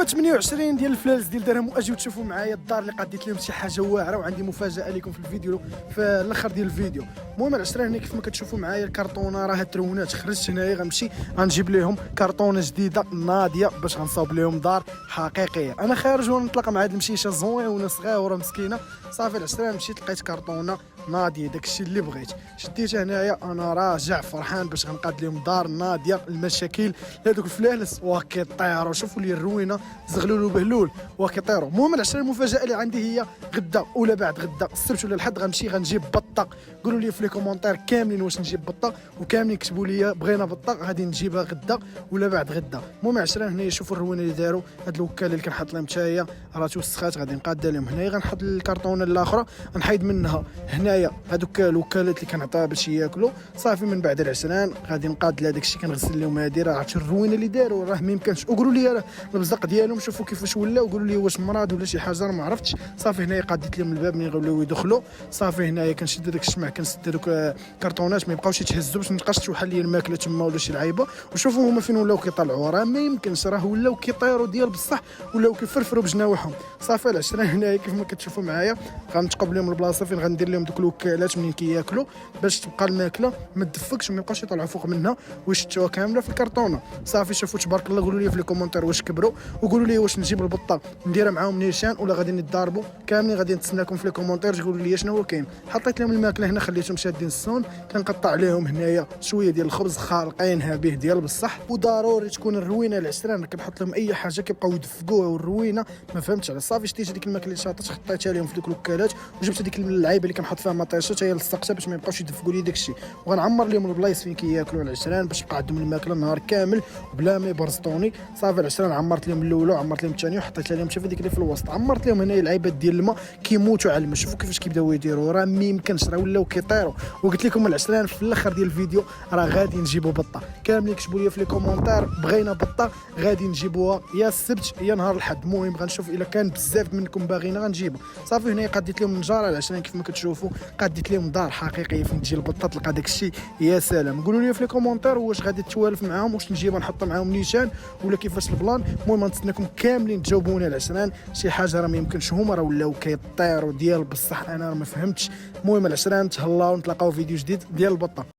المهم 28 ديال الفلالس ديال درهم، واجيو تشوفوا معايا الدار اللي قديت لهم شي حاجه واعره، وعندي مفاجاه لكم في الفيديو في الاخر ديال الفيديو. المهم العشره هنا كيف ما كتشوفوا معايا الكرتونه راه ترونات، خرجت هنايا غنمشي غنجيب لهم كرتونه جديده ناضيه باش غنصاوب لهم دار حقيقيه. انا خارج ونطلق مع هاد المشيشه زوينه صغيره مسكينه، صافي العشره مشيت لقيت كرتونه ناضيه داكشي اللي بغيت، شديتها هنايا انا راجع فرحان باش غنقاد لهم دار ناضيه. المشاكل هذوك الفلالس وكيطيروا، شوفوا لي الروينه زغلول وبهلول وكيطيروا. المهم العشره المفاجاه اللي عندي هي غدا ولا بعد غدا السبت ولا الحد غنمشي غنجيب بطه. قولوا لي في لي كومونتير كاملين واش نجيب بطه، وكاملين كتبوا لي بغينا بطه غادي نجيبها غدا ولا بعد غدا. المهم العشره هنا شوفوا الروينه اللي داروا. هاد الوكاله اللي كنحط لهم تاهي راه توسخات، غادي نقاد لهم هنايا. غنحط الكرتونه الاخرى غنحيد منها هنايا هذوك الوكالات اللي كنعطيها باش ياكلوا. صافي من بعد العشران غادي نقاد لهذاك الشيء كنغسل لهم هذه. راه عرفتوا الروينه اللي داروا راه ما يمكنش. وقولوا لي راه البزق ديالهم شوفوا كيفاش ولا، وقولوا لي واش مرض ولا شي حاجه ما عرفتش. صافي هنايا قاديت لهم الباب ملي غيوليو يدخلوا. صافي هنايا كنشد داك الشمع كنسد دوك الكرتونات ما يبقاوش يتهزوا باش ما تبقاش توحل لي الماكله تما ولا شي لعيبه. وشوفوا هما فين ولاو كيطلعوا، راه ما يمكنش، راه ولاو كيطيروا ديال بصح، ولاو كيفرفروا بجناوحهم. صافي العشره هنايا كيف ما كتشوفوا معايا غنتقب لهم البلاصه فين غندير لهم دوك الوكالات منين كياكلوا باش تبقى الماكله ما تدفكش وما يبقاوش يطلعوا فوق منها ويشتوها كامله في الكرتونه. صافي شوفوا تبارك الله. قولوا لي في لي كومونتير واش كبروا، وقولوا لي واش نجيب البطه نديرها معاهم نيشان ولا غادي نتضاربوا كاملين. غادي نتسناكم في لي كومونتير تقولوا لي شنو هو كاين. حطيت لهم الماكله هنا خليتهم شادين السون، كنقطع عليهم هنايا شويه ديال الخبز خالقينها به ديال بصح. وضروري تكون الروينه العشران كنحط لهم اي حاجه كيبقاو يدفقوها، والروينه ما فهمتش على. صافي شتيت هذيك الماكله اللي شاطت خطيتها لهم في دوك الوكالات، وجبت هذيك اللعيبه اللي كنحط فيها مطيشات هي لصقتها باش ما يبقاوش يدفقوا لي داكشي. وغنعمر لهم البلايص فين كياكلوا العشران باش يبقى عندهم الماكله النهار كامل بلا ما يبرزطوني. صافي العشران عمرت لهم الاولى وعمرت لهم الثانيه وحطيت لهم شوف هذيك اللي في الوسط. عمرت لهم هنا العيبات ديال الماء كيموتوا على الماء. شوفوا كيفاش كيبداو يديروا، راه ما يمكنش، راه ولاو كيطيروا. وقلت لكم العشران في الاخر ديال الفيديو راه غادي نجيبوا بطه. كاملين كتبوا لي في لي كومونتير بغينا بطه غادي نجيبوها يا السبت يا نهار الاحد. المهم غنشوف الا كان بزاف منكم باغينا غنجيبها. صافي هنا قديت لهم النجاره العشرين كيف ما كتشوفوا، قديت لهم دار حقيقيه فين تجي البطه تلقى داك الشيء يا سلام. قولوا لي في لي كومونتير واش غادي تتوالف معاهم، واش نجيبها نحط معاهم نيشان ولا كيفاش البلان. المهم نتسناكم كاملين تجاوبوني العشران شي حاجه راه ما يمكنش، هما راه ولاو كيطيروا ديال بصح انا ما فهمتش. المهم العشران تهلاو نتلاقاو فيديو جديد ديال البطه.